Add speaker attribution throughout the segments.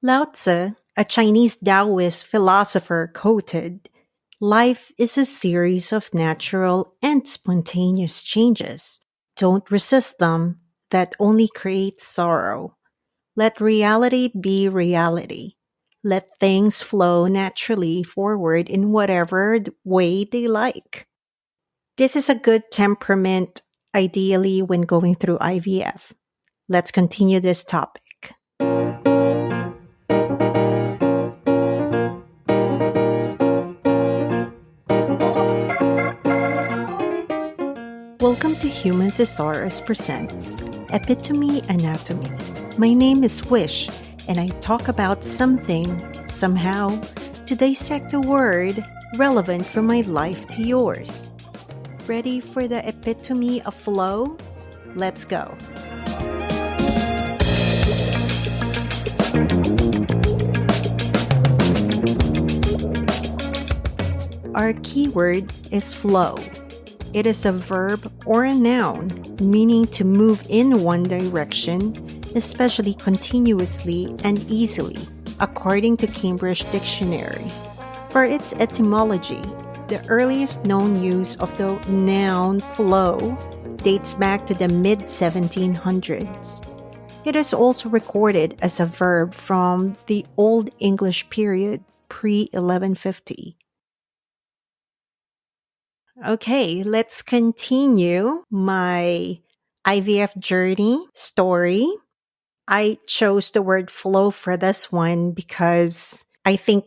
Speaker 1: Lao Tzu, a Chinese Taoist philosopher, quoted, "Life is a series of natural and spontaneous changes. Don't resist them, that only creates sorrow. Let reality be reality. Let things flow naturally forward in whatever way they like." This is a good temperament, ideally, when going through IVF. Let's continue this topic. Welcome to Human Thesaurus Presents Epitome Anatomy. My name is Wish, and I talk about something, somehow, to dissect a word relevant from my life to yours. Ready for the epitome of flow? Let's go. Our keyword is flow. It is a verb or a noun meaning to move in one direction, especially continuously and easily, according to Cambridge Dictionary. For its etymology, the earliest known use of the noun flow dates back to the mid-1700s. It is also recorded as a verb from the Old English period pre-1150. Okay, let's continue my IVF journey story. I chose the word flow for this one because I think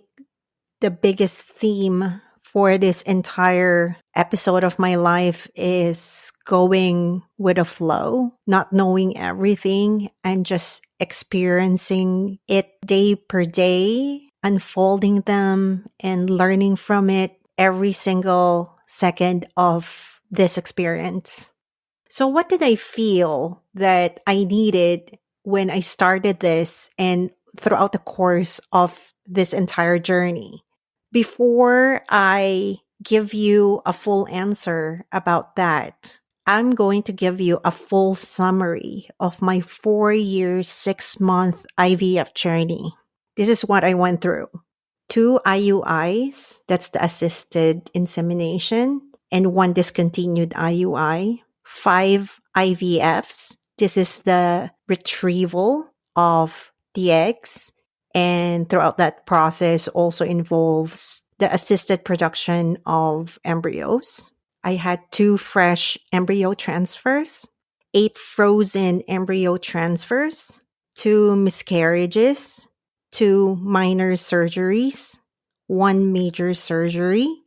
Speaker 1: the biggest theme for this entire episode of my life is going with a flow, not knowing everything and just experiencing it day per day, unfolding them and learning from it every single second of this experience. So what did I feel that I needed when I started this and throughout the course of this entire journey? Before I give you a full answer about that, I'm going to give you a full summary of my 4-year, 6-month IVF journey. This is what I went through. 2 IUIs, that's the assisted insemination, and 1 discontinued IUI. 5 IVFs, this is the retrieval of the eggs. And throughout that process also involves the assisted production of embryos. I had 2 fresh embryo transfers, 8 frozen embryo transfers, 2 miscarriages, 2 minor surgeries, 1 major surgery.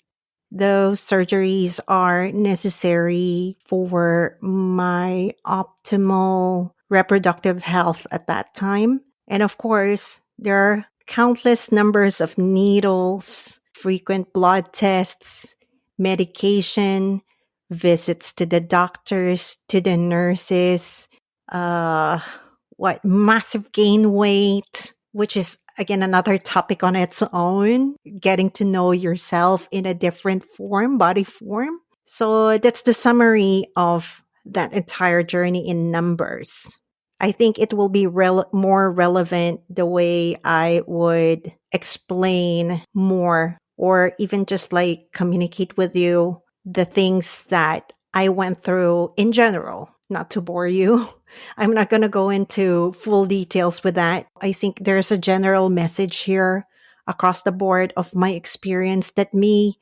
Speaker 1: Those surgeries are necessary for my optimal reproductive health at that time. And of course, there are countless numbers of needles, frequent blood tests, medication, visits to the doctors, to the nurses, massive gain weight, which is again another topic on its own, getting to know yourself in a different form, body form. So that's the summary of that entire journey in numbers. I think it will be more relevant the way I would explain more or even just like communicate with you the things that I went through in general, not to bore you. I'm not going to go into full details with that. I think there's a general message here across the board of my experience that may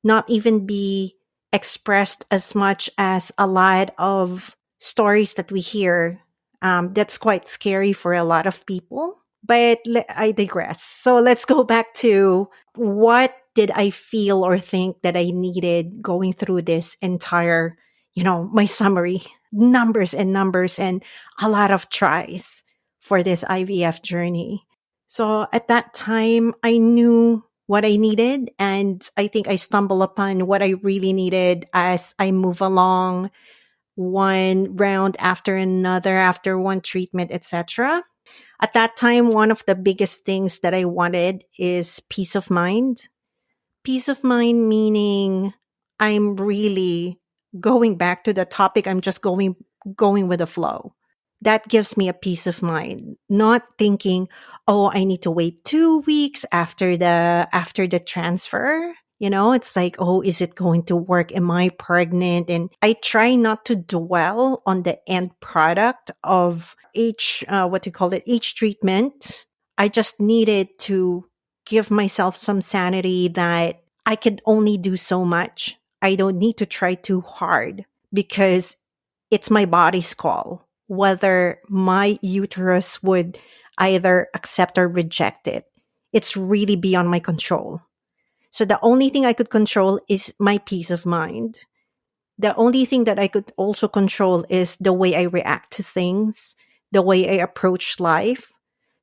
Speaker 1: not even be expressed as much as a lot of stories that we hear. That's quite scary for a lot of people, but I digress. So let's go back to what did I feel or think that I needed going through this entire, my summary, numbers and a lot of tries for this IVF journey. So at that time, I knew what I needed, and I think I stumbled upon what I really needed as I move along, one round after another, after one treatment, etc. At that time, one of the biggest things that I wanted is peace of mind. Peace of mind meaning I'm really going back to the topic. I'm just going with the flow. That gives me a peace of mind, not thinking, oh, I need to wait 2 weeks after the transfer. It's like, oh, is it going to work? Am I pregnant? And I try not to dwell on the end product of each, what do you call it, each treatment. I just needed to give myself some sanity that I could only do so much. I don't need to try too hard because it's my body's call whether my uterus would either accept or reject it. It's really beyond my control. So the only thing I could control is my peace of mind. The only thing that I could also control is the way I react to things, the way I approach life.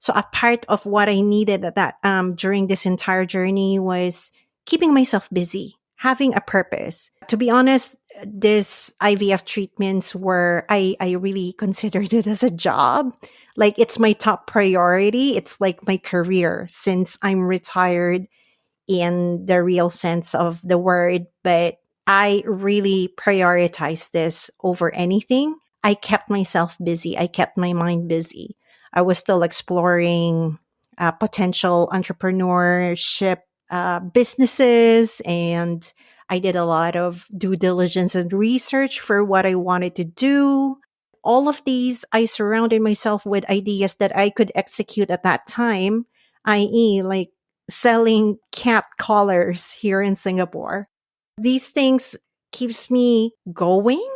Speaker 1: So a part of what I needed at that during this entire journey was keeping myself busy, having a purpose. To be honest, this IVF treatments were I really considered it as a job. Like it's my top priority. It's like my career since I'm retired in the real sense of the word, but I really prioritize this over anything. I kept myself busy. I kept my mind busy. I was still exploring potential entrepreneurship businesses, and I did a lot of due diligence and research for what I wanted to do. All of these, I surrounded myself with ideas that I could execute at that time, i.e., like selling cat collars here in Singapore. These things keeps me going.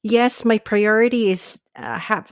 Speaker 1: Yes, my priority is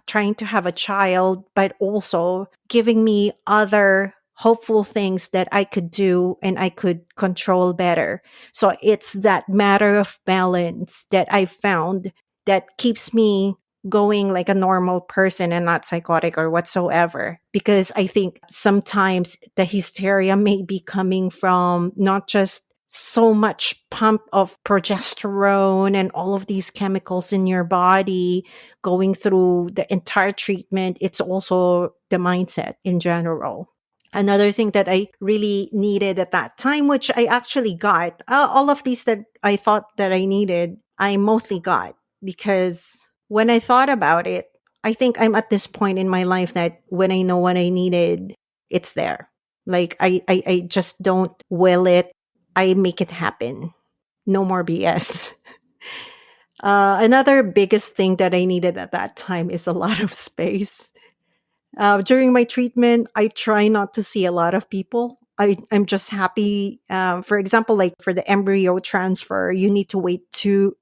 Speaker 1: trying to have a child, but also giving me other hopeful things that I could do and I could control better. So it's that matter of balance that I found that keeps me going like a normal person and not psychotic or whatsoever. Because I think sometimes the hysteria may be coming from not just so much pump of progesterone and all of these chemicals in your body going through the entire treatment. It's also the mindset in general. Another thing that I really needed at that time, which I actually got, all of these that I thought that I needed, I mostly got because when I thought about it, I think I'm at this point in my life that when I know what I needed, it's there. Like I just don't will it. I make it happen. No more BS. Another biggest thing that I needed at that time is a lot of space. During my treatment, I try not to see a lot of people. I'm just happy. For example, like for the embryo transfer, you need to wait 2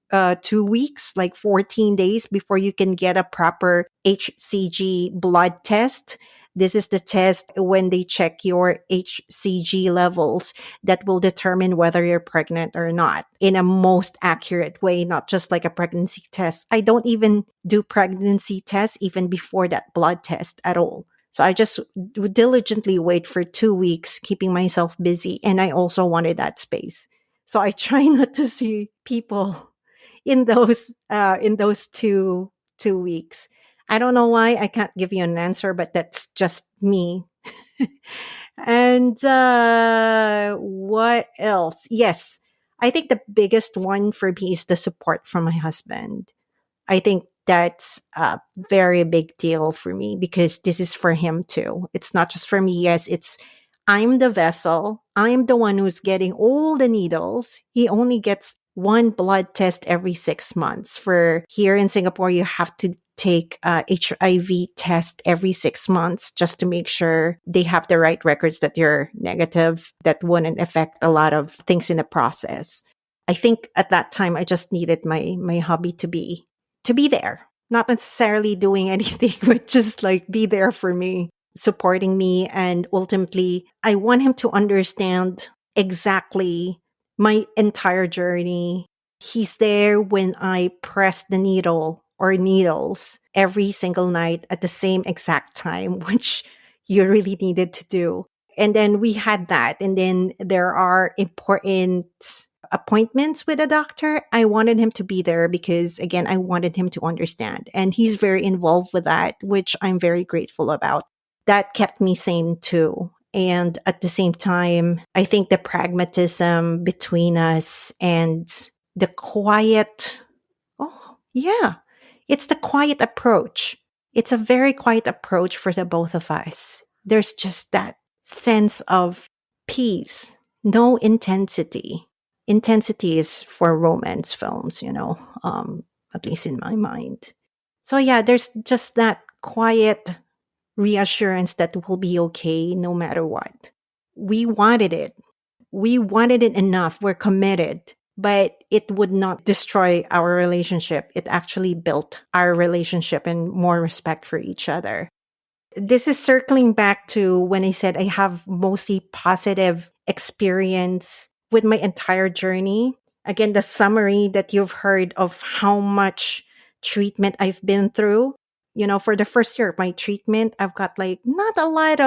Speaker 1: weeks, like 14 days before you can get a proper HCG blood test. This is the test when they check your HCG levels that will determine whether you're pregnant or not in a most accurate way, not just like a pregnancy test. I don't even do pregnancy tests even before that blood test at all. So I just would diligently wait for 2 weeks, keeping myself busy. And I also wanted that space. So I try not to see people in those 2 weeks. I don't know why. I can't give you an answer, but that's just me. And what else? Yes, I think the biggest one for me is the support from my husband. I think that's a very big deal for me because this is for him too. It's not just for me. Yes, it's I'm the vessel. I'm the one who's getting all the needles. He only gets one blood test every 6 months. For here in Singapore, you have to take a HIV test every 6 months just to make sure they have the right records that you're negative. That wouldn't affect a lot of things in the process. I think at that time I just needed my hubby to be there, not necessarily doing anything, but just like be there for me, supporting me. And ultimately, I want him to understand exactly my entire journey. He's there when I press the needle or needles every single night at the same exact time, which you really needed to do. And then we had that. And then there are important appointments with a doctor. I wanted him to be there because, again, I wanted him to understand. And he's very involved with that, which I'm very grateful about. That kept me sane too. And at the same time, I think the pragmatism between us and the quiet, oh, yeah, it's the quiet approach. It's a very quiet approach for the both of us. There's just that sense of peace, no intensity. Intensity is for romance films, at least in my mind. So, yeah, there's just that quiet reassurance that we'll be okay no matter what. We wanted it. We wanted it enough. We're committed, but it would not destroy our relationship. It actually built our relationship and more respect for each other. This is circling back to when I said I have mostly positive experience with my entire journey. Again, the summary that you've heard of how much treatment I've been through. For the first year of my treatment, I've got like not a lot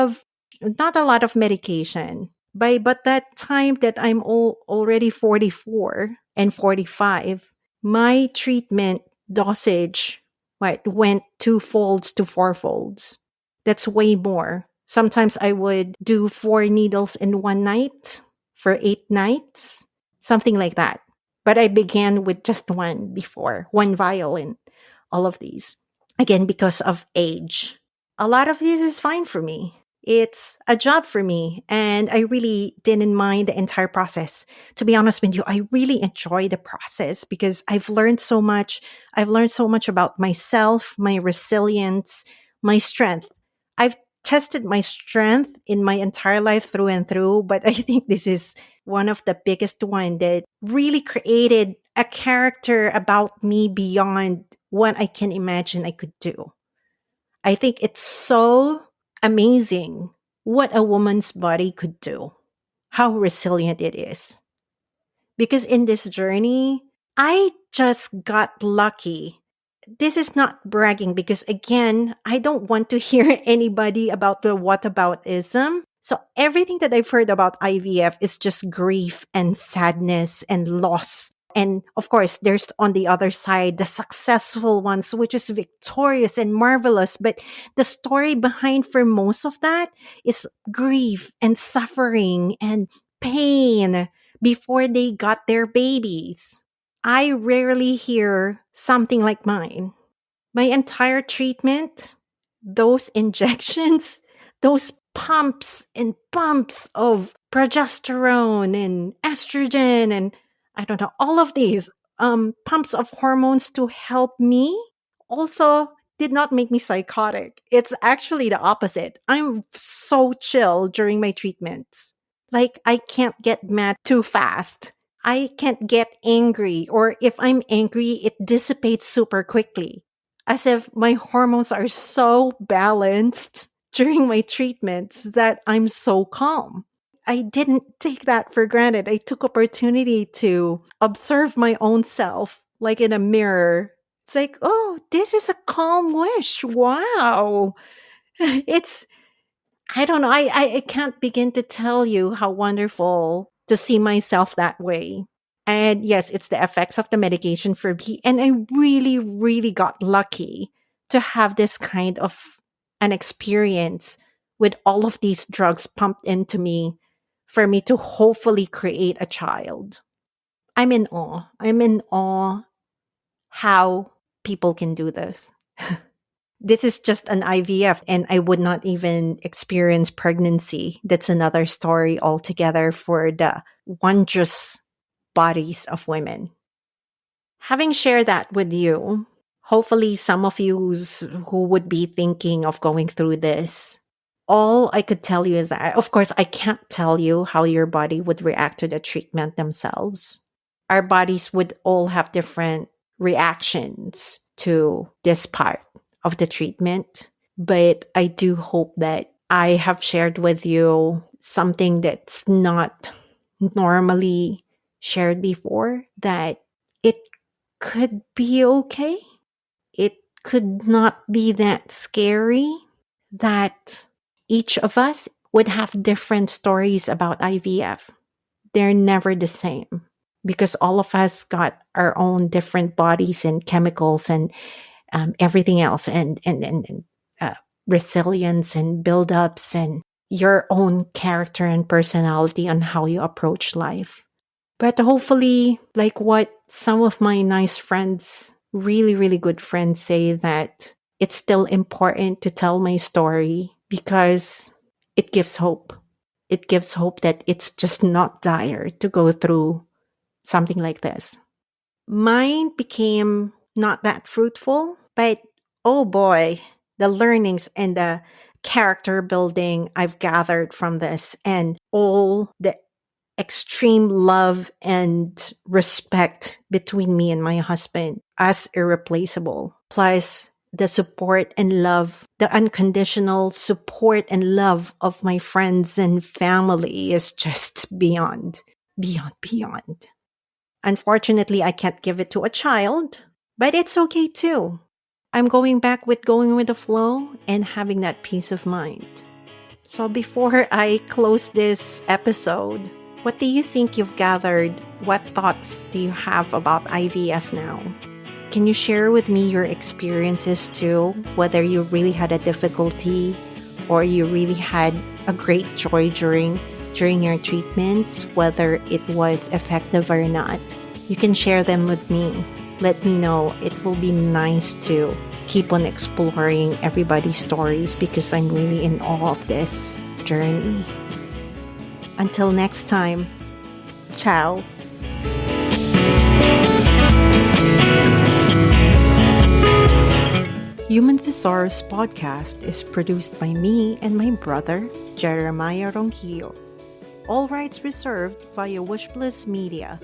Speaker 1: of medication. But that time that I'm already 44 and 45, my treatment dosage went two folds to four folds. That's way more. Sometimes I would do 4 needles in one night for 8 nights, something like that. But I began with just one before, one vial in all of these. Again, because of age. A lot of this is fine for me. It's a job for me, and I really didn't mind the entire process. To be honest with you, I really enjoy the process because I've learned so much. I've learned so much about myself, my resilience, my strength. I've tested my strength in my entire life through and through, but I think this is one of the biggest one that really created a character about me beyond what I can imagine I could do. I think it's so amazing what a woman's body could do, how resilient it is. Because in this journey, I just got lucky. This is not bragging because, again, I don't want to hear anybody about the whataboutism. So everything that I've heard about IVF is just grief and sadness and loss. And of course, there's on the other side, the successful ones, which is victorious and marvelous. But the story behind for most of that is grief and suffering and pain before they got their babies. I rarely hear something like mine. My entire treatment, those injections, those pumps and pumps of progesterone and estrogen and I don't know, all of these pumps of hormones to help me also did not make me psychotic. It's actually the opposite. I'm so chill during my treatments. Like, I can't get mad too fast. I can't get angry, or if I'm angry, it dissipates super quickly. As if my hormones are so balanced during my treatments that I'm so calm. I didn't take that for granted. I took opportunity to observe my own self, like in a mirror. It's like, oh, this is a calm wish. Wow. It's I don't know. I can't begin to tell you how wonderful to see myself that way. And yes, it's the effects of the medication for me. And I really, really got lucky to have this kind of an experience with all of these drugs pumped into me for me to hopefully create a child. I'm in awe. I'm in awe how people can do this. This is just an IVF, and I would not even experience pregnancy. That's another story altogether for the wondrous bodies of women. Having shared that with you, hopefully some of you who would be thinking of going through this, all I could tell you is that, of course, I can't tell you how your body would react to the treatment themselves. Our bodies would all have different reactions to this part of the treatment. But I do hope that I have shared with you something that's not normally shared before, that it could be okay. It could not be that scary, that each of us would have different stories about IVF. They're never the same because all of us got our own different bodies and chemicals and everything else and resilience and build-ups and your own character and personality on how you approach life. But hopefully, like what some of my nice friends, really, really good friends say, that it's still important to tell my story because it gives hope. It gives hope that it's just not dire to go through something like this. Mine became not that fruitful, but oh boy, the learnings and the character building I've gathered from this and all the extreme love and respect between me and my husband as irreplaceable. Plus, the support and love, the unconditional support and love of my friends and family is just beyond, beyond, beyond. Unfortunately, I can't give it to a child, but it's okay too. I'm going back with going with the flow and having that peace of mind. So before I close this episode, what do you think you've gathered? What thoughts do you have about IVF now? Can you share with me your experiences too? Whether you really had a difficulty or you really had a great joy during your treatments, whether it was effective or not. You can share them with me. Let me know. It will be nice to keep on exploring everybody's stories because I'm really in awe of this journey. Until next time, ciao. Human Thesaurus podcast is produced by me and my brother, Jeremiah Ronquillo. All rights reserved via Wish Media.